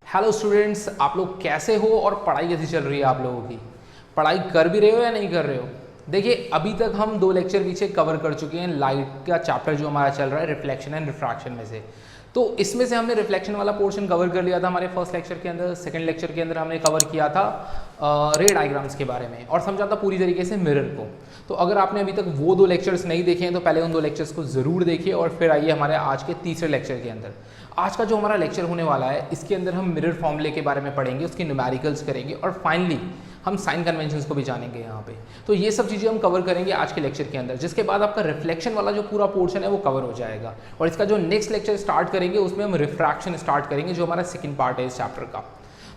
Hello students, आप लोग कैसे हो और पढ़ाई कैसी चल रही है आप लोगों की? पढ़ाई कर भी रहे हो या नहीं कर रहे हो? देखिए, अभी तक हम 2 लेक्चर पीछे कवर कर चुके हैं लाइट का चैप्टर जो हमारा चल रहा है रिफ्लेक्शन एंड रिफ्रैक्शन में से। तो इसमें से हमने रिफ्लेक्शन वाला पोर्शन कवर कर लिया था हमारे फर्स्ट लेक्चर के अंदर। सेकंड लेक्चर के अंदर हमने कवर किया था रे डायग्राम्स के बारे में और समझा था पूरी तरीके से मिरर को। तो अगर आपने अभी तक वो 2 लेक्चर्स नहीं देखे हैं तो पहले उन 2 लेक्चर्स को ज़रूर देखिए और फिर आइए हमारे आज के तीसरे लेक्चर के अंदर। आज का जो हमारा लेक्चर होने वाला है इसके अंदर हम मिरर फॉर्मूले के बारे में पढ़ेंगे, उसके न्यूमेरिकल्स करेंगे और फाइनली हम साइन कन्वेंशंस को भी जानेंगे यहाँ पे। तो ये सब चीज़ें हम कवर करेंगे आज के लेक्चर के अंदर, जिसके बाद आपका रिफ्लेक्शन वाला जो पूरा पोर्शन है वो कवर हो जाएगा। और इसका जो नेक्स्ट लेक्चर स्टार्ट करेंगे उसमें हम रिफ्रैक्शन स्टार्ट करेंगे, जो हमारा सेकंड पार्ट है इस चैप्टर का।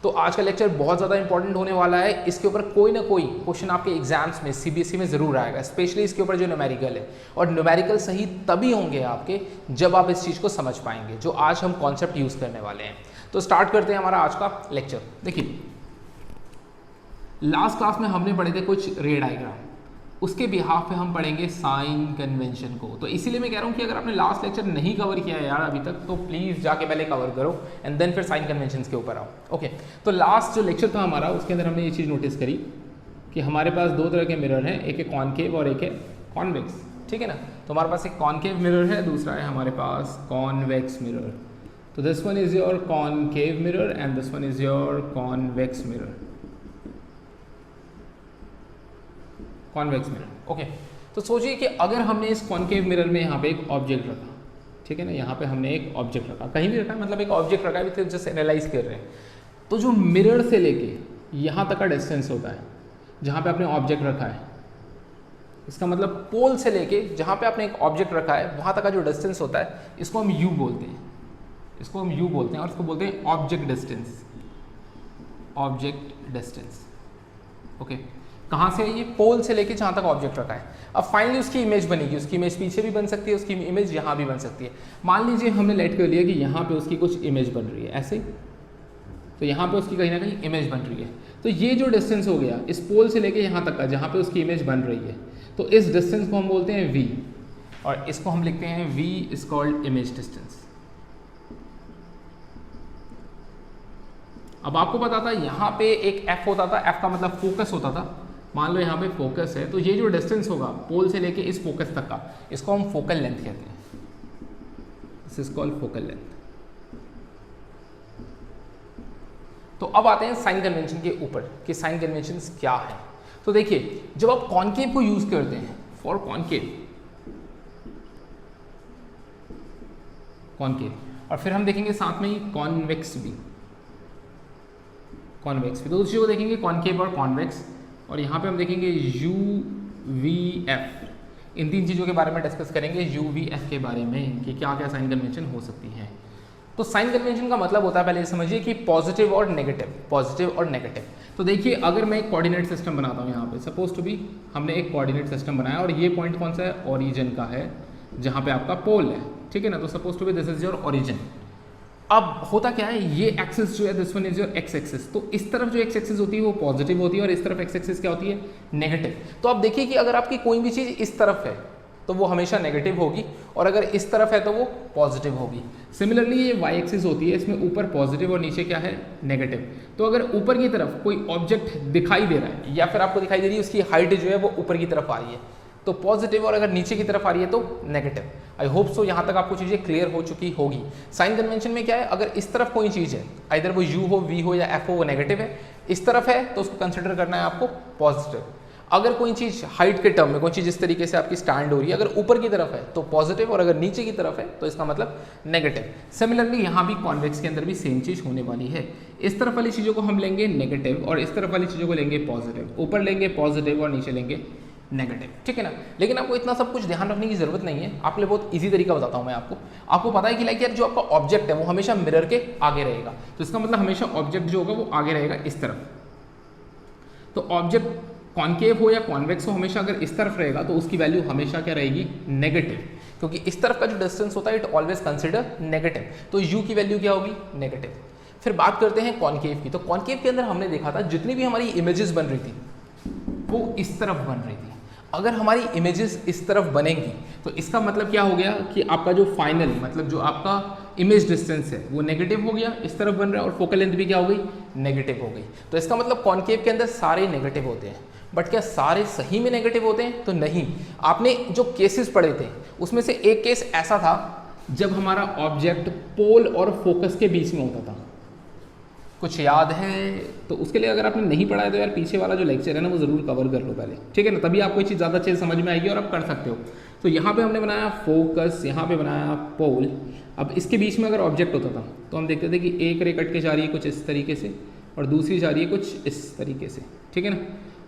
तो आज का लेक्चर बहुत ज़्यादा इंपॉर्टेंट होने वाला है। इसके ऊपर कोई ना कोई क्वेश्चन आपके एग्जाम्स में सीबीएसई में ज़रूर आएगा, स्पेशली इसके ऊपर जो न्यूमेरिकल है। और न्यूमेरिकल सही तभी होंगे आपके जब आप इस चीज़ को समझ पाएंगे जो आज हम कॉन्सेप्ट यूज़ करने वाले हैं। तो स्टार्ट करते हैं हमारा आज का लेक्चर। देखिए, लास्ट क्लास में हमने पढ़े थे कुछ रे डायग्राम, उसके बिहाफ पे हम पढ़ेंगे साइन कन्वेंशन को। तो इसीलिए मैं कह रहा हूँ कि अगर आपने लास्ट लेक्चर नहीं कवर किया है यार अभी तक, तो प्लीज़ जाके पहले कवर करो एंड देन फिर साइन कन्वेंशन के ऊपर आओ। ओके, तो लास्ट जो लेक्चर था हमारा उसके अंदर हमने ये चीज़ नोटिस करी कि हमारे पास 2 तरह के मिरर हैं, एक है कॉनकेव और एक है कॉन्वेक्स। ठीक है ना? तो हमारे पास एक कॉनकेव मिरर है, दूसरा है हमारे पास कॉन्वेक्स मिरर। तो this one is your concave mirror and this one is your convex mirror, convex mirror. Okay, तो सोचिए कि अगर हमने इस कॉनकेव मिरर में यहाँ पे एक ऑब्जेक्ट रखा, ठीक है ना, यहाँ पे हमने एक ऑब्जेक्ट रखा, कहीं भी रखा मतलब एक ऑब्जेक्ट रखा है, फिर जस्ट एनालाइज कर रहे हैं। तो जो मिरर से लेके यहाँ तक का डिस्टेंस होता है जहाँ पे आपने ऑब्जेक्ट रखा है, इसका मतलब पोल से लेके जहाँ पे आपने एक ऑब्जेक्ट रखा है वहाँ तक का जो डिस्टेंस होता है इसको हम यू बोलते हैं, इसको हम यू बोलते हैं और इसको बोलते हैं object distance, object distance. Okay, कहाँ से है ये? पोल से लेके जहाँ तक ऑब्जेक्ट रखा है। अब फाइनली उसकी इमेज बनेगी, उसकी इमेज पीछे भी बन सकती है, उसकी इमेज यहाँ भी बन सकती है। मान लीजिए हमने लेट कर लिया कि यहाँ पे उसकी कुछ इमेज बन रही है ऐसे, तो यहाँ पे उसकी कहीं ना कहीं इमेज बन रही है। तो ये जो डिस्टेंस हो गया इस पोल से लेके यहाँ तक का जहाँ पे उसकी इमेज बन रही है, तो इस डिस्टेंस को हम बोलते हैं v और इसको हम लिखते हैं v is called image distance. अब आपको पता था यहाँ पे एक f होता था, f का मतलब फोकस होता था। मान लो यहाँ पे फोकस है, तो ये जो डिस्टेंस होगा पोल से लेके इस फोकस तक का, इसको हम फोकल लेंथ कहते हैं। This is called focal length. तो अब आते हैं साइन कन्वेंशन के ऊपर कि साइन कन्वेंशन क्या है। तो देखिए, जब आप कॉनकेव को यूज करते हैं फॉर कॉनकेव और फिर हम देखेंगे साथ में ही कॉन्वेक्स भी, कॉन्वेक्स भी। तो उस चीज़ को देखेंगे कॉनकेव और कॉन्वेक्स, और यहाँ पे हम देखेंगे यू वी एफ। इन 3 चीज़ों के बारे में डिस्कस करेंगे, यू वी एफ के बारे में कि क्या क्या साइन कन्वेंशन हो सकती है। तो साइन कन्वेंशन का मतलब होता है, पहले समझिए कि पॉजिटिव और नेगेटिव, पॉजिटिव और नेगेटिव। तो देखिए, अगर मैं एक कोऑर्डिनेट सिस्टम बनाता हूँ यहाँ पे, सपोज टू बी हमने एक कोऑर्डिनेट सिस्टम बनाया और ये पॉइंट कौन सा है? ओरिजिन का है, जहाँ पे आपका पोल है। ठीक है ना? तो suppose to be this is your origin. अब होता क्या है, ये एक्सिस जो है this one is your X axis. तो इस तरफ जो एक्स एक्सिस होती है वो पॉजिटिव होती है और इस तरफ एक्स एक्सिस क्या होती है? नेगेटिव। तो आप देखिए कि अगर आपकी कोई भी चीज़ इस तरफ है तो वो हमेशा नेगेटिव होगी और अगर इस तरफ है तो वो पॉजिटिव होगी। सिमिलरली ये वाई एक्सिस होती है, इसमें ऊपर पॉजिटिव और नीचे क्या है? नेगेटिव। तो अगर ऊपर की तरफ कोई ऑब्जेक्ट दिखाई दे रहा है या फिर आपको दिखाई दे रही है उसकी हाइट जो है वो ऊपर की तरफ आ रही है तो पॉजिटिव, और अगर नीचे की तरफ आ रही है तो नेगेटिव। आई होप सो यहाँ तक आपको चीज़ें क्लियर हो चुकी होगी। साइन कन्वेंशन में क्या है, अगर इस तरफ कोई चीज़ है, इधर वो u हो, v हो या f हो, वो नेगेटिव है। इस तरफ है तो उसको कंसिडर करना है आपको पॉजिटिव। अगर कोई चीज़ हाइट के टर्म में कोई चीज़ इस तरीके से आपकी स्टैंड हो रही है, अगर ऊपर की तरफ है तो पॉजिटिव और अगर नीचे की तरफ है तो इसका मतलब नेगेटिव। सिमिलरली यहाँ भी कॉन्वेक्स के अंदर भी सेम चीज़ होने वाली है। इस तरफ वाली चीज़ों को हम लेंगे नेगेटिव और इस तरफ वाली चीज़ों को लेंगे पॉजिटिव। ऊपर लेंगे पॉजिटिव और नीचे लेंगे नेगेटिव। ठीक है ना? लेकिन आपको इतना सब कुछ ध्यान रखने की जरूरत नहीं है। आपके लिए बहुत इजी तरीका बताता हूँ मैं आपको पता है कि लाइक यार जो आपका ऑब्जेक्ट है वो हमेशा मिरर के आगे रहेगा, तो इसका मतलब हमेशा ऑब्जेक्ट जो होगा वो आगे रहेगा इस तरफ। तो ऑब्जेक्ट कॉनकेव हो या कॉन्वेक्स हो, हमेशा अगर इस तरफ रहेगा तो उसकी वैल्यू हमेशा क्या रहेगी? नेगेटिव, क्योंकि इस तरफ का जो डिस्टेंस होता है इट ऑलवेज कंसिडर नेगेटिव। तो यू की वैल्यू क्या होगी? नेगेटिव। फिर बात करते हैं कॉनकेव की। तो कॉनकेव के अंदर हमने देखा था जितनी भी हमारी इमेजेस बन रही थी वो इस तरफ बन रही थी। अगर हमारी इमेजेस इस तरफ बनेंगी तो इसका मतलब क्या हो गया कि आपका जो फाइनल मतलब जो आपका इमेज डिस्टेंस है वो नेगेटिव हो गया, इस तरफ बन रहा है, और फोकल लेंथ भी क्या हो गई, नेगेटिव हो गई। तो इसका मतलब कॉन्केव के अंदर सारे नेगेटिव होते हैं, बट क्या सारे सही में नेगेटिव होते हैं? तो नहीं। आपने जो केसेस पढ़े थे उसमें से एक केस ऐसा था जब हमारा ऑब्जेक्ट पोल और फोकस के बीच में होता था, कुछ याद है? तो उसके लिए अगर आपने नहीं पढ़ा है तो यार पीछे वाला जो लेक्चर है ना वो ज़रूर कवर कर लो पहले, ठीक है ना, तभी आपको ये चीज़ ज़्यादा अच्छे से समझ में आएगी और आप कर सकते हो। तो यहाँ पे हमने बनाया फोकस, यहाँ पे बनाया पोल। अब इसके बीच में अगर ऑब्जेक्ट होता था तो हम देखते थे कि एक रे कट के जा रही है कुछ इस तरीके से और दूसरी जा रही है कुछ इस तरीके से, ठीक है ना,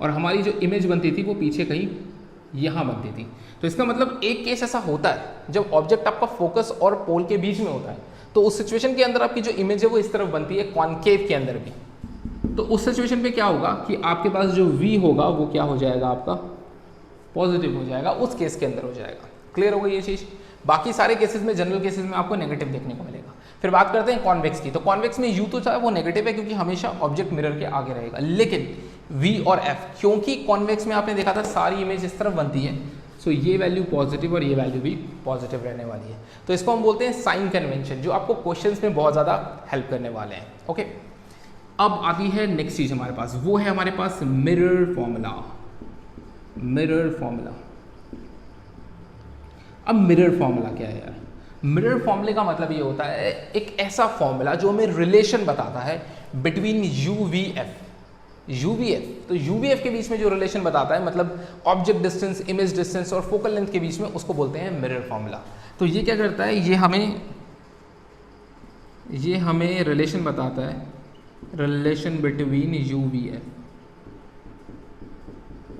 और हमारी जो इमेज बनती थी वो पीछे कहीं यहाँ बनती थी। तो इसका मतलब एक केस ऐसा होता है जब ऑब्जेक्ट आपका फोकस और पोल के बीच में होता है, तो उस सिचुएशन के अंदर आपकी जो इमेज है वो इस तरफ बनती है, कॉन्केव के अंदर भी। तो उस सिचुएशन पे क्या होगा कि आपके पास जो V होगा वो क्या हो जाएगा, आपका पॉजिटिव हो जाएगा, उस केस के अंदर हो जाएगा। क्लियर हो गई ये चीज़? बाकी सारे केसेस में, जनरल केसेस में आपको नेगेटिव देखने को मिलेगा। फिर बात करते हैं कॉन्वेक्स की। तो कॉन्वेक्स में U तो चाहे वो नेगेटिव है क्योंकि हमेशा ऑब्जेक्ट मिरर के आगे रहेगा, लेकिन V और F, क्योंकि कॉन्वेक्स में आपने देखा था सारी इमेज इस तरफ बनती है, सो ये वैल्यू पॉजिटिव और ये वैल्यू भी पॉजिटिव रहने वाली है। तो इसको हम बोलते हैं साइन कन्वेंशन, जो आपको क्वेश्चंस में बहुत ज़्यादा हेल्प करने वाले हैं। ओके, अब आती है नेक्स्ट चीज़ हमारे पास, वो है हमारे पास मिरर फॉर्मूला। Mirror formula. अब मिरर फॉर्मूला क्या है यार? मिरर फॉर्मूले का मतलब ये होता है एक ऐसा फॉर्मूला जो हमें रिलेशन बताता है बिटवीन UVF। UVF, तो UVF के बीच में जो रिलेशन बताता है, मतलब ऑब्जेक्ट डिस्टेंस, इमेज डिस्टेंस और फोकल लेंथ के बीच में, उसको बोलते हैं मिरर फॉर्मूला। तो ये क्या करता है, ये हमें रिलेशन बताता है, रिलेशन बिटवीन UVF।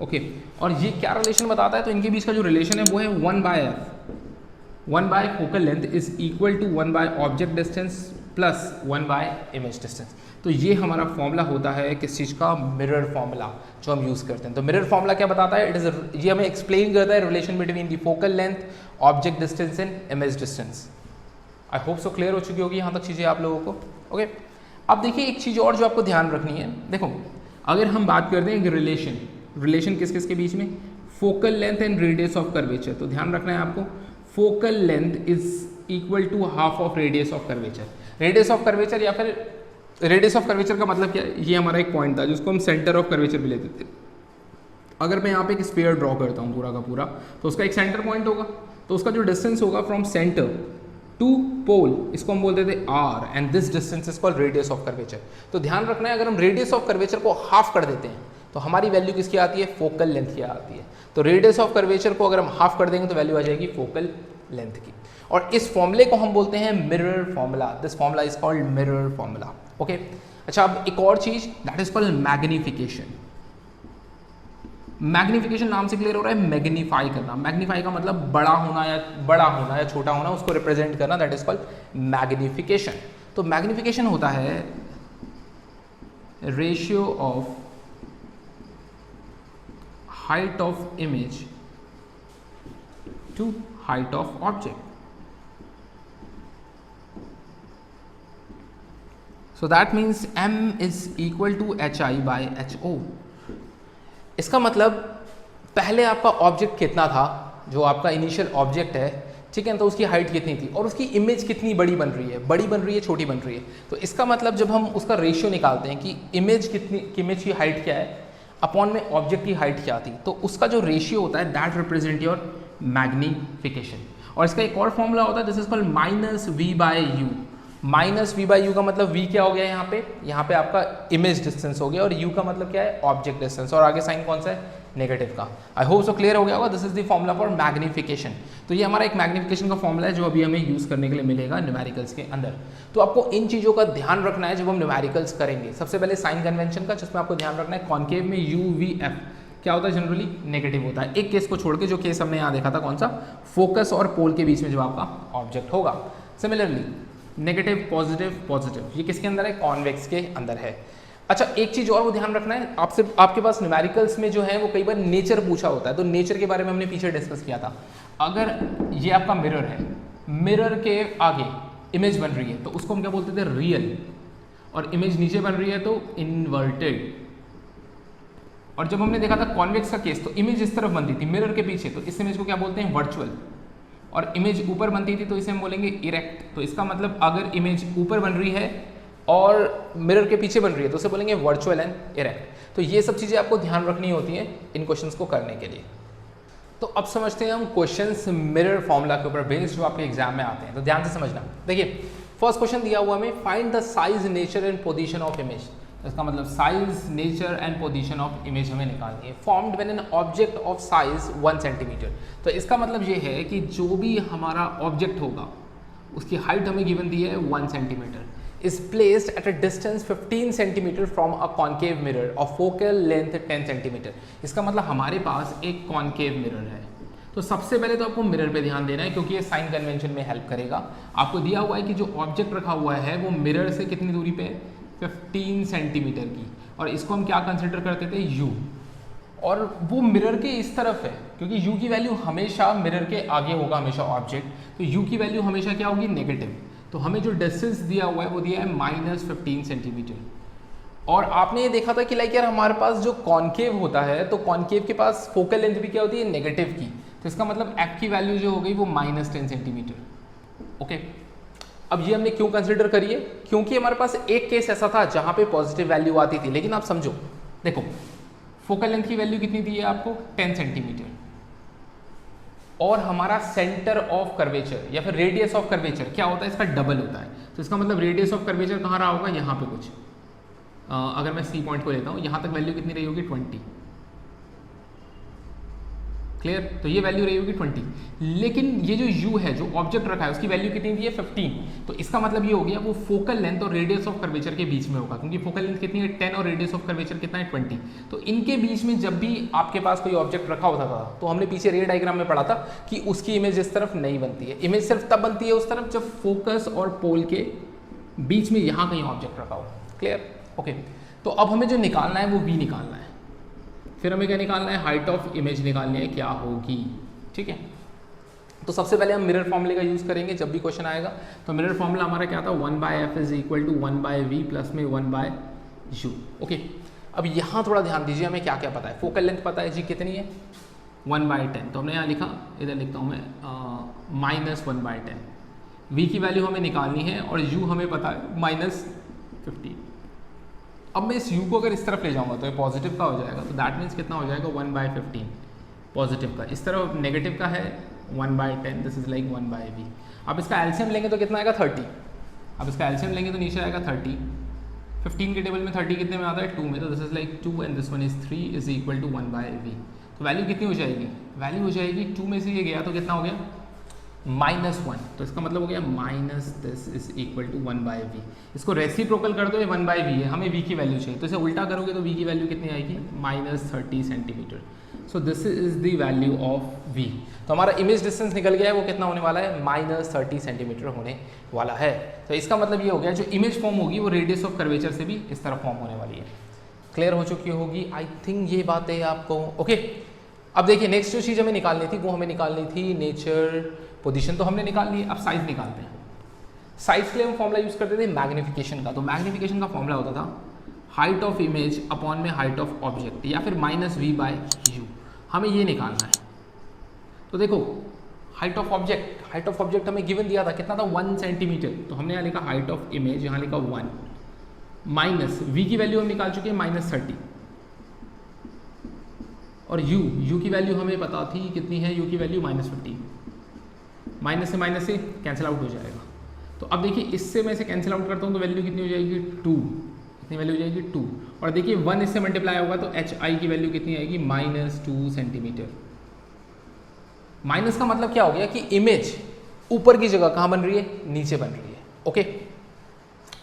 ओके, और ये क्या रिलेशन बताता है? तो इनके बीच का जो रिलेशन है वो है 1/f। 1 focal length is equal to 1 object distance plus 1 image distance. तो ये हमारा फॉर्मूला होता है किस चीज़ का? मिरर फॉर्मूला, जो हम यूज़ करते हैं। तो मिरर फॉर्मूला क्या बताता है? ये हमें एक्सप्लेन करता है relation between the focal length, object distance and image distance. I hope so clear हो चुकी होगी यहाँ तक चीज़ें आप लोगों को। ओके, अब देखिए एक चीज़ और जो आपको ध्यान रखनी है। देखो, अगर हम बात करते हैं रिलेशन किस किस के बीच में? Focal length and radius of curvature. तो ध्यान रखना है आपको, focal length is equal to half of radius of curvature. Radius of curvature या फिर रेडियस ऑफ कर्वेचर का मतलब क्या है? ये हमारा एक पॉइंट था जिसको हम सेंटर ऑफ कर्वेचर भी लेते थे। अगर मैं यहाँ पे एक स्फीयर ड्रॉ करता हूँ पूरा का पूरा, तो उसका एक सेंटर पॉइंट होगा, तो उसका जो डिस्टेंस होगा फ्रॉम सेंटर टू पोल, इसको हम बोलते थे r, and this distance is called radius of curvature. तो ध्यान रखना है, अगर हम रेडियस ऑफ कर्वेचर को हाफ कर देते हैं तो हमारी वैल्यू किसकी आती है? फोकल लेंथ की आती है। तो रेडियस ऑफ कर्वेचर को अगर हम हाफ कर देंगे तो वैल्यू आ जाएगी फोकल लेंथ की। और इस फॉर्मूले को हम बोलते हैं mirror formula. This formula is called mirror formula. Okay, अच्छा, अब एक और चीज, that is called magnification. Magnification नाम से क्लियर हो रहा है, मैग्नीफाई करना। मैग्नीफाई का मतलब बड़ा होना या छोटा होना, उसको रिप्रेजेंट करना, दैट इज कॉल्ड मैग्निफिकेशन। तो मैग्निफिकेशन होता है ratio of height of image to height of object. So that means m is equal to hi by ho. इसका मतलब पहले आपका ऑब्जेक्ट कितना था, जो आपका इनिशियल ऑब्जेक्ट है, ठीक है, तो उसकी हाइट कितनी थी और उसकी इमेज कितनी बड़ी बन रही है, छोटी बन रही है। तो इसका मतलब जब हम उसका रेशियो निकालते हैं कि इमेज की हाइट क्या है अपॉन में ऑब्जेक्ट की हाइट क्या थी, तो उसका जो रेशियो होता है दैट रिप्रेजेंट योर मैग्निफिकेशन। और इसका एक और फॉर्मूला होता है, this is called -v/u। -v/u का मतलब v क्या हो गया यहाँ पे आपका इमेज डिस्टेंस हो गया, और u का मतलब क्या है? ऑब्जेक्ट डिस्टेंस, और आगे साइन कौन सा है? नेगेटिव का। आई होप सो क्लियर हो गया होगा। This is the formula for magnification. तो ये हमारा एक मैग्निफिकेशन का फॉर्मूला है जो अभी हमें यूज़ करने के लिए मिलेगा न्यूमेरिकल्स के अंदर। तो आपको इन चीज़ों का ध्यान रखना है जब हम न्यूमेरिकल्स करेंगे। सबसे पहले साइन कन्वेंशन का, जिसमें आपको ध्यान रखना है कॉन्केव में UVF क्या होता है? जनरली नेगेटिव होता है, एक केस को छोड़ के, जो केस हमने यहाँ देखा था कौन सा? फोकस और पोल के बीच में जो आपका ऑब्जेक्ट होगा। सिमिलरली नेगेटिव, पॉजिटिव, ये किसके अंदर है? कॉन्वेक्स के अंदर है। अच्छा, एक चीज और वो ध्यान रखना है आपसे, आपके पास न्यूमेरिकल्स में जो है वो कई बार नेचर पूछा होता है, तो नेचर के बारे में हमने पीछे डिस्कस किया था। अगर ये आपका मिरर है, मिरर के आगे इमेज बन रही है तो उसको हम क्या बोलते थे? रियल, और इमेज नीचे बन रही है तो इन्वर्टेड। और जब हमने देखा था कॉन्वेक्स का केस तो इमेज इस तरफ बनती थी मिरर के पीछे, तो इस इमेज को क्या बोलते हैं, वर्चुअल। और इमेज ऊपर बनती थी तो इसे हम बोलेंगे इरेक्ट। तो इसका मतलब अगर इमेज ऊपर बन रही है और मिरर के पीछे बन रही है तो उसे बोलेंगे वर्चुअल एंड इरेक्ट। तो ये सब चीज़ें आपको ध्यान रखनी होती हैं इन क्वेश्चंस को करने के लिए। तो अब समझते हैं हम क्वेश्चंस मिरर फॉर्मूला के ऊपर बेस्ड जो आपके एग्जाम में आते हैं। तो ध्यान से समझना। देखिए फर्स्ट क्वेश्चन दिया हुआ हमें, find the size, nature and position of image. इसका मतलब size, nature and position of image हमें निकालनी है। Formed when an object of size 1 centimetre. तो इसका मतलब ये है कि जो भी हमारा ऑब्जेक्ट होगा उसकी हाइट हमें गिवन दी है 1 centimetre, is placed at a distance 15 centimeter from a concave mirror of focal length 10 centimeter। इसका मतलब हमारे पास एक कॉन्केव मिरर है। तो सबसे पहले तो आपको मिरर पे ध्यान देना है क्योंकि ये साइन कन्वेंशन में हेल्प करेगा। आपको दिया हुआ है कि जो ऑब्जेक्ट रखा हुआ है वो मिरर से कितनी दूरी पे है, 15 सेंटीमीटर की, और इसको हम क्या कंसिडर करते थे, u, और वो मिरर के इस तरफ है क्योंकि u की वैल्यू हमेशा मिरर के आगे होगा हमेशा ऑब्जेक्ट, तो u की वैल्यू हमेशा क्या होगी, नेगेटिव। तो हमें जो डिस्टेंस दिया हुआ है वो दिया है -15 सेंटीमीटर। और आपने ये देखा था कि लाइक यार हमारे पास जो कॉन्केव होता है तो कॉन्केव के पास फोकल लेंथ भी क्या होती है, नेगेटिव की। तो इसका मतलब f की वैल्यू जो हो गई वो -10 सेंटीमीटर। ओके, अब ये हमने क्यों कंसिडर करी है, क्योंकि हमारे पास एक केस ऐसा था जहां पे पॉजिटिव वैल्यू आती थी। लेकिन आप समझो, देखो फोकल लेंथ की वैल्यू कितनी दी है आपको, 10 सेंटीमीटर, और हमारा सेंटर ऑफ कर्वेचर या फिर रेडियस ऑफ कर्वेचर क्या होता है, इसका डबल होता है। तो इसका मतलब रेडियस ऑफ कर्वेचर कहाँ रहा होगा, यहाँ पे कुछ, अगर मैं सी पॉइंट को लेता हूँ यहाँ तक वैल्यू कितनी रही होगी, 20। क्लियर, तो ये वैल्यू रही होगी 20। लेकिन ये जो u है, जो ऑब्जेक्ट रखा है, उसकी वैल्यू कितनी दी है, 15। तो इसका मतलब ये हो गया वो फोकल लेंथ और रेडियस ऑफ कर्वेचर के बीच में होगा, क्योंकि फोकल लेंथ कितनी है 10 और रेडियस ऑफ कर्वेचर कितना है 20। तो इनके बीच में जब भी आपके पास कोई ऑब्जेक्ट रखा होता था तो हमने पीछे रे डायग्राम में पढ़ा था कि उसकी इमेज इस तरफ नहीं बनती है। इमेज सिर्फ तब बनती है उस तरफ जब फोकस और पोल के बीच में यहाँ कहीं ऑब्जेक्ट रखा हो। Clear, okay. तो अब हमें जो निकालना है वो v निकालना है। फिर हमें क्या निकालना है, हाइट ऑफ इमेज निकालनी है, क्या होगी। ठीक है, तो सबसे पहले हम मिरर फॉर्मूले का यूज़ करेंगे जब भी क्वेश्चन आएगा। तो मिरर फॉर्मूला हमारा क्या था, 1/f is equal to 1/v plus में 1/u। ओके, अब यहाँ थोड़ा ध्यान दीजिए, हमें क्या क्या पता है। फोकल लेंथ पता है जी कितनी है, 1/10। तो हमने यहाँ लिखा, इधर लिखता हूँ मैं -1/10। v की वैल्यू हमें निकालनी है और u हमें पता है -15। अब मैं इस u को अगर इस तरफ ले जाऊंगा तो ये पॉजिटिव का हो जाएगा, तो दैट मीन्स कितना हो जाएगा, 1/15 पॉजिटिव का। इस तरफ नेगेटिव का है 1/10, दिस इज लाइक 1/v। अब इसका एलसीएम लेंगे तो कितना आएगा, 30। अब इसका एलसीएम लेंगे तो नीचे आएगा 30। 15 के टेबल में 30 कितने में आता है, 2 में, तो this is like 2 and this one is 3 is equal to 1/v। तो वैल्यू कितनी हो जाएगी, वैल्यू हो जाएगी 2 में से ये गया तो कितना हो गया, -1। तो इसका मतलब हो गया this is equal to 1/v। इसको रेसिप्रोकल कर दो, ये 1/v है, हमें v की वैल्यू चाहिए, तो इसे उल्टा करोगे तो v की वैल्यू कितनी आएगी, -30 centimetre. So this is the value of v। तो हमारा इमेज डिस्टेंस निकल गया है, वो कितना होने वाला है, -30 सेंटीमीटर होने वाला है। तो इसका मतलब ये हो गया जो इमेज फॉर्म होगी वो रेडियस ऑफ कर्वेचर से भी इस तरह फॉर्म होने वाली है। क्लियर हो चुकी होगी आई थिंक ये बातें आपको। ओके, अब देखिए नेक्स्ट जो चीज़ हमें निकालनी थी वो हमें निकालनी थी नेचर, पोजीशन तो हमने निकाल ली। अब साइज निकालते हैं। साइज के लिए हम फॉर्मूला यूज़ करते थे मैग्नीफिकेशन का। तो मैग्नीफिकेशन का फॉर्मूला होता था हाइट ऑफ इमेज अपॉन में हाइट ऑफ ऑब्जेक्ट, या फिर -v/u। हमें ये निकालना है। तो देखो हाइट ऑफ ऑब्जेक्ट हमें गिवन दिया था, कितना था, 1 सेंटीमीटर। तो हमने यहाँ लिखा हाइट ऑफ इमेज, यहाँ लिखा 1, माइनस v की वैल्यू हम निकाल चुके हैं -30, और u की वैल्यू हमें पता थी कितनी है, u की वैल्यू -15। माइनस से कैंसिल आउट हो जाएगा। तो अब देखिए इससे मैं इसे कैंसिल आउट करता हूँ तो वैल्यू कितनी हो जाएगी, 2। कितनी वैल्यू हो जाएगी, 2। और देखिए 1 इससे मल्टीप्लाई होगा तो hi की वैल्यू कितनी आएगी, -2 सेंटीमीटर। माइनस का मतलब क्या हो गया कि इमेज ऊपर की जगह कहाँ बन रही है, नीचे बन रही है। Okay,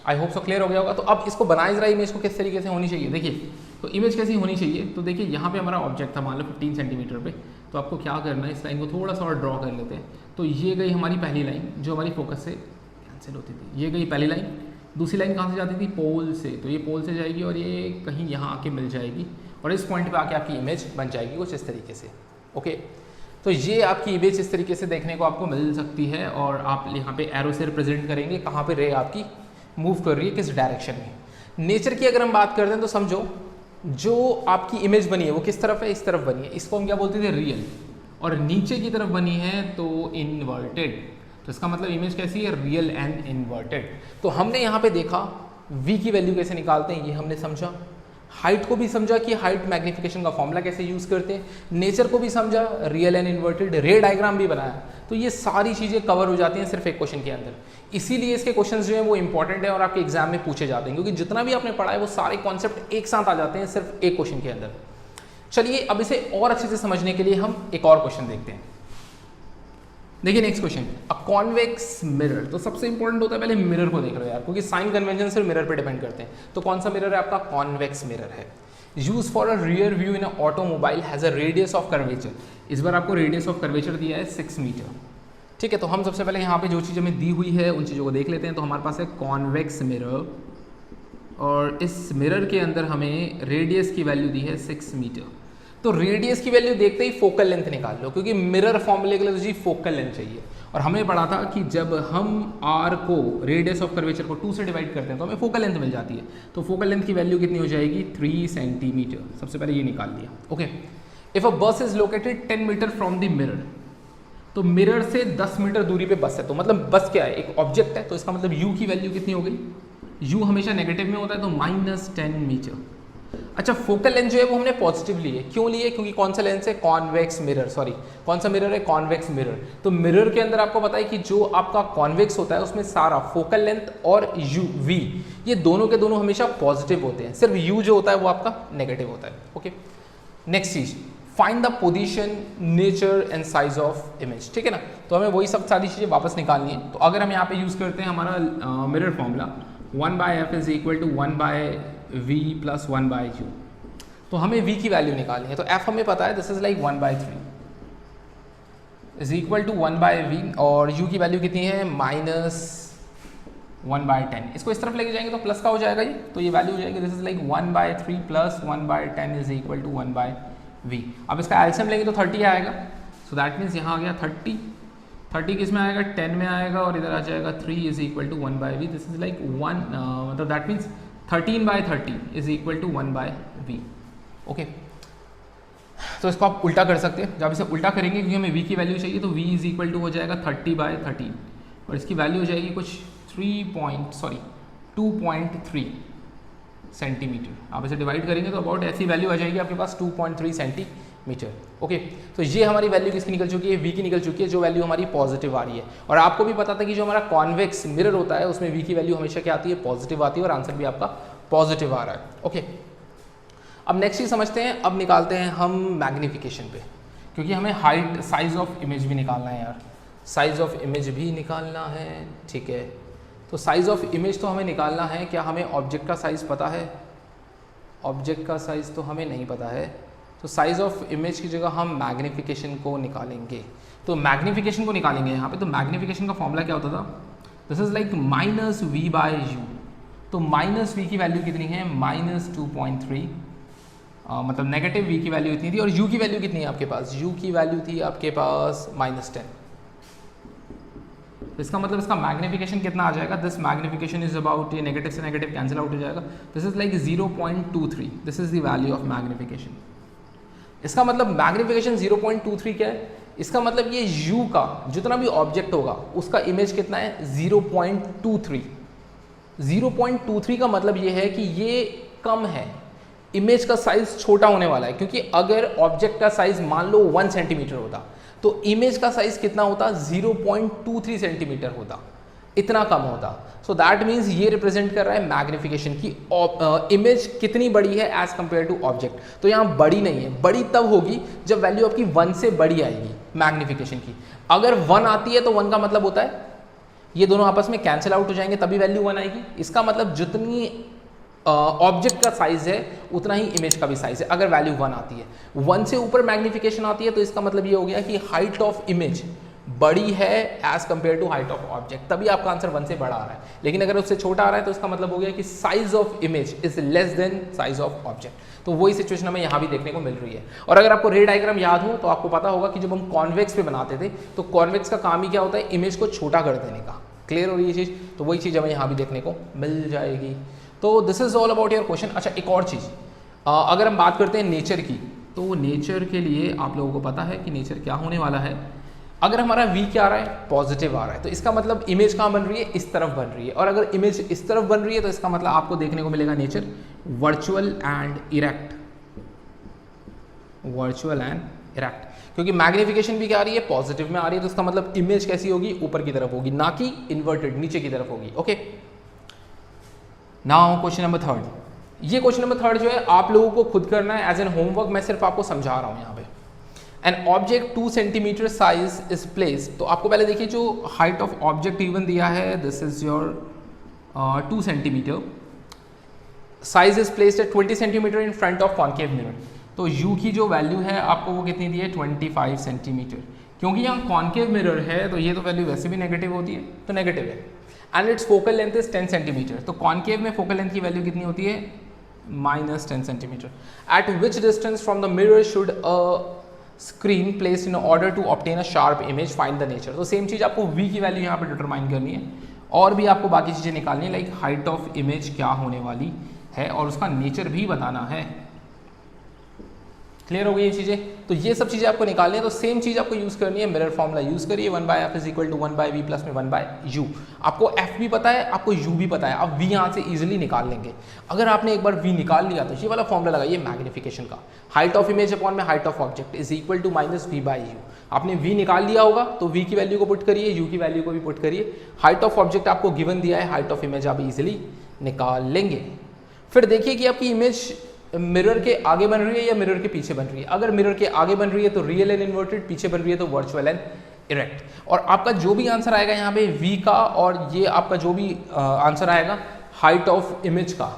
I hope so clear हो गया होगा। तो अब इसको बनाए जरा, इमेज को किस तरीके से होनी चाहिए। देखिए तो इमेज कैसी होनी चाहिए, तो देखिए यहाँ पे हमारा ऑब्जेक्ट था मान लो 15 सेंटीमीटर पे। तो आपको क्या करना है, इस लाइन को थोड़ा सा और ड्रॉ कर लेते हैं। तो ये गई हमारी पहली लाइन जो हमारी फोकस से कैंसिल होती थी, ये गई पहली लाइन। दूसरी लाइन कहाँ से जाती थी, पोल से। तो ये पोल से जाएगी और ये कहीं यहाँ आके मिल जाएगी और इस पॉइंट पे आके आपकी इमेज बन जाएगी कुछ इस तरीके से। ओके, तो ये आपकी इमेज इस तरीके से देखने को आपको मिल सकती है और आप यहाँ पे एरो से रिप्रेजेंट करेंगे कहाँ पे रे आपकी मूव कर रही है, किस डायरेक्शन में। नेचर की अगर हम बात करते हैं तो समझो जो आपकी इमेज बनी है वो किस तरफ है, इस तरफ बनी है, इसको हम क्या बोलते थे, रियल, और नीचे की तरफ बनी है तो इन्वर्टेड। तो इसका मतलब इमेज कैसी है, रियल एंड इन्वर्टेड। तो हमने यहाँ पे देखा v की वैल्यू कैसे निकालते हैं, ये हमने समझा, हाइट को भी समझा कि हाइट मैग्निफिकेशन का फॉर्मूला कैसे यूज़ करते हैं, नेचर को भी समझा, रियल एंड इन्वर्टेड, रे डायग्राम भी बनाया। तो ये सारी चीज़ें कवर हो जाती हैं सिर्फ एक क्वेश्चन के अंदर। इसीलिए इसके क्वेश्चंस जो हैं वो इंपॉर्टेंट है और आपके एग्जाम में पूछे जाते हैं, क्योंकि जितना भी आपने पढ़ा है वो सारे कॉन्सेप्ट एक साथ आ जाते हैं सिर्फ एक क्वेश्चन के अंदर। चलिए अब इसे और अच्छे से समझने के लिए हम एक और क्वेश्चन देखते हैं। देखिए next question, a convex mirror. तो सबसे इंपॉर्टेंट होता है पहले मिरर को देख लो यार, क्योंकि साइन कन्वेंशन सिर्फ मिरर पे डिपेंड करते हैं। तो कौन सा मिरर है आपका, कॉन्वेक्स मिरर है। Use for a rear view in a automobile has a radius of curvature. इस बार आपको रेडियस ऑफ कर्वेचर दिया है 6 मीटर। ठीक है, तो हम सबसे पहले यहाँ पे जो चीज़ हमें दी हुई है उन चीज़ों को देख लेते हैं। तो हमारे पास है कॉन्वेक्स मिरर, और इस मिरर के अंदर हमें रेडियस की वैल्यू दी है 6 मीटर। तो रेडियस की वैल्यू देखते ही फोकल लेंथ निकाल लो, क्योंकि मिरर फॉर्मूले के लिए तो जी फोकल लेंथ चाहिए। और हमने पढ़ा था कि जब हम आर को, रेडियस ऑफ कर्वेचर को 2 से डिवाइड करते हैं तो हमें फोकल लेंथ मिल जाती है। तो फोकल लेंथ की वैल्यू कितनी हो जाएगी, 3 सेंटीमीटर। सबसे पहले ये निकाल लिया। Okay, if a bus is located 10 metre from the mirror, तो मिरर से 10 मीटर दूरी पे बस है। तो मतलब बस क्या है, एक ऑब्जेक्ट है, तो इसका मतलब u की वैल्यू कितनी हो गई, u हमेशा नेगेटिव में होता है, तो -10 मीटर। अच्छा, फोकल लेंथ जो है वो हमने पॉजिटिव ली है। क्यों ली है, क्योंकि कौन सा लेंस है, कॉन्वेक्स मिरर, सॉरी कौन सा मिरर है, कॉन्वेक्स मिरर। तो मिरर के अंदर आपको पता है कि जो आपका कॉन्वेक्स होता है उसमें सारा फोकल लेंथ और यू वी ये दोनों के दोनों हमेशा पॉजिटिव होते हैं, सिर्फ यू जो होता है वो आपका नेगेटिव होता है। ओके, नेक्स्ट चीज, find the position, nature and size of image. ठीक है ना, तो हमें वही सब सारी चीज़ें वापस निकालनी है। तो अगर हम यहाँ पे यूज़ करते हैं हमारा mirror formula 1/f is equal to 1/v plus 1/u, तो हमें v की वैल्यू निकालनी है। तो f हमें पता है, this is like 1/3 is equal to 1/v, और u की वैल्यू कितनी है, -1/10। इसको इस तरफ लेके जाएंगे तो प्लस का हो जाएगा ये, तो ये वैल्यू हो जाएगी, this is like 1/3 plus 1/10 is equal to 1/v। अब इसका एलसीएम लेंगे तो 30 आएगा, सो दैट मीन्स यहाँ आ गया 30 किस में आएगा, 10 में आएगा, और इधर आ जाएगा 3 is equal to 1/v। This is like 1, मतलब that means 13/30 is equal to 1/v। Okay, तो इसको आप उल्टा कर सकते हैं। जब इसे उल्टा करेंगे, क्योंकि हमें v की वैल्यू चाहिए, तो v इज इक्वल टू हो जाएगा 30/13, और इसकी वैल्यू हो जाएगी कुछ 2.3 सेंटीमीटर। आप इसे डिवाइड करेंगे तो अबाउट ऐसी वैल्यू आ जाएगी आपके पास 2.3 सेंटीमीटर। ओके, तो ये हमारी वैल्यू किसकी निकल चुकी है, v की निकल चुकी है, जो वैल्यू हमारी पॉजिटिव आ रही है। और आपको भी पता था कि जो हमारा कॉन्वेक्स मिरर होता है उसमें v की वैल्यू हमेशा क्या आती है, पॉजिटिव आती है, और आंसर भी आपका पॉजिटिव आ रहा है। ओके, अब नेक्स्ट चीज समझते हैं। अब निकालते हैं हम मैग्निफिकेशन पे, क्योंकि हमें हाइट, साइज ऑफ इमेज भी निकालना है यार, साइज ऑफ इमेज भी निकालना है। ठीक है, तो साइज ऑफ इमेज तो हमें निकालना है। क्या हमें ऑब्जेक्ट का साइज पता है, ऑब्जेक्ट का साइज तो हमें नहीं पता है, तो साइज ऑफ इमेज की जगह हम मैग्निफिकेशन को निकालेंगे। तो मैग्निफिकेशन को निकालेंगे यहाँ पे, तो मैग्निफिकेशन का फॉर्मूला क्या होता था, दिस इज लाइक -v/u। तो -v की वैल्यू कितनी है, -2.3, मतलब नेगेटिव v की वैल्यू इतनी थी, और u की वैल्यू कितनी है आपके पास, u की वैल्यू थी आपके पास -10। इसका मतलब इसका मैग्निफिकेशन कितना आ जाएगा, दिस मैग्निफिकेशन इज अबाउट, ये नेगेटिव से नेगेटिव कैंसिल आउट हो जाएगा, this is like 0.23, this is the value of magnification. इसका मतलब मैग्निफिकेशन 0.23 क्या है, इसका मतलब ये u का जितना भी ऑब्जेक्ट होगा उसका इमेज कितना है, 0.23। 0.23 का मतलब ये है कि ये कम है, इमेज का साइज छोटा होने वाला है, क्योंकि अगर ऑब्जेक्ट का साइज मान लो 1 सेंटीमीटर होता तो इमेज का साइज कितना होता, 0.23 सेंटीमीटर होता, इतना कम होता। सो दैट मीन्स ये रिप्रेजेंट कर रहा है मैग्निफिकेशन की, इमेज कितनी बड़ी है एज कंपेयर टू ऑब्जेक्ट। तो यहाँ बड़ी नहीं है, बड़ी तब होगी जब वैल्यू आपकी 1 से बड़ी आएगी मैग्निफिकेशन की। अगर 1 आती है तो 1 का मतलब होता है ये दोनों आपस में कैंसिल आउट हो जाएंगे, तभी वैल्यू 1 आएगी। इसका मतलब जितनी ऑब्जेक्ट का साइज है उतना ही इमेज का भी साइज है अगर वैल्यू 1 आती है। 1 से ऊपर मैग्निफिकेशन आती है तो इसका मतलब ये हो गया कि हाइट ऑफ इमेज बड़ी है as compare to height of object, तभी आपका आंसर 1 से बड़ा आ रहा है। लेकिन अगर उससे छोटा आ रहा है तो इसका मतलब हो गया कि size of image is less than size of object. तो वही सिचुएशन हमें यहाँ भी देखने को मिल रही है। और अगर आपको रे डायग्राम याद हो तो आपको पता होगा कि जब हम कॉन्वेक्स पे बनाते थे तो कॉन्वेक्स का काम ही क्या होता है, इमेज को छोटा कर देने का। क्लियर हो रही है चीज़, तो वही चीज़ हमें यहाँ भी देखने को मिल जाएगी। तो this is all about your question. अच्छा, एक और चीज़, अगर हम बात करते हैं नेचर की, तो नेचर के लिए आप लोगों को पता है कि नेचर क्या होने वाला है। अगर हमारा v क्या आ रहा है, पॉजिटिव आ रहा है, तो इसका मतलब इमेज कहाँ बन रही है, इस तरफ बन रही है। और अगर इमेज इस तरफ बन रही है तो इसका मतलब आपको देखने को मिलेगा nature virtual and erect, virtual and erect, क्योंकि मैग्निफिकेशन भी क्या आ रही है, पॉजिटिव में आ रही है, तो इसका मतलब इमेज कैसी होगी, ऊपर की तरफ होगी, ना कि इन्वर्टेड नीचे की तरफ होगी। Okay, now question number third. ये क्वेश्चन नंबर थर्ड जो है आप लोगों को खुद करना है एज एन होमवर्क, मैं सिर्फ आपको समझा रहा हूं यहाँ पे। An object 2 centimetre size is place, तो आपको पहले देखिए जो हाइट ऑफ ऑब्जेक्ट इवन दिया है, this is your 2 centimetre, size is placed at 20 centimetre in front of concave mirror. तो u की जो वैल्यू है आपको वो कितनी दी है, 25 सेंटीमीटर। क्योंकि यहाँ कॉन्केव मिरर है तो ये तो वैल्यू वैसे भी नेगेटिव होती है, तो नेगेटिव है। And it's focal length is 10 centimetre, तो कॉन्केव में फोकल लेंथ की वैल्यू कितनी होती है, -10 centimetre. At which distance from the mirror should a screen placed in order to obtain a sharp image, find the nature. तो same चीज़ आपको v की वैल्यू यहाँ पर डिटरमाइन करनी है, और भी आपको बाकी चीज़ें निकालनी है, लाइक हाइट ऑफ इमेज क्या होने वाली है और उसका नेचर भी बताना है। क्लियर हो गई ये चीज़ें, तो ये सब चीज़ें आपको निकालनी है। तो सेम चीज़ आपको यूज़ करनी है, मिरर फॉर्मूला यूज़ करिए, 1/f = 1/v प्लस में 1/u। आपको f भी पता है, आपको u भी पता है, आप v यहाँ से इजीली निकाल लेंगे। अगर आपने एक बार v निकाल लिया तो ये वाला फॉर्मूला लगाइए मैग्निफिकेशन का, हाइट ऑफ इमेज अपॉन में height of object is equal to -v/u। आपने v निकाल लिया होगा तो v की वैल्यू को पुट करिए, u की वैल्यू को भी पुट करिए, हाइट ऑफ ऑब्जेक्ट आपको गिवन दिया है, हाइट ऑफ इमेज आप इजीली निकाल लेंगे। फिर देखिए कि आपकी इमेज मिरर के आगे बन रही है या मिरर के पीछे बन रही है। अगर मिरर के आगे बन रही है तो रियल एंड इन्वर्टेड, पीछे बन रही है तो वर्चुअल एंड इरेक्ट। और आपका जो भी आंसर आएगा यहाँ पे v का, और ये आपका जो भी आंसर आएगा हाइट ऑफ इमेज का,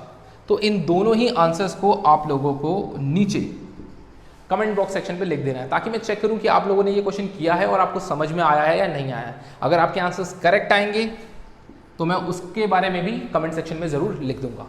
तो इन दोनों ही आंसर्स को आप लोगों को नीचे कमेंट बॉक्स सेक्शन पे लिख देना है, ताकि मैं चेक करूं कि आप लोगों ने ये क्वेश्चन किया है और आपको समझ में आया है या नहीं आया है। अगर आपके आंसर्स करेक्ट आएंगे तो मैं उसके बारे में भी कमेंट सेक्शन में ज़रूर लिख दूंगा।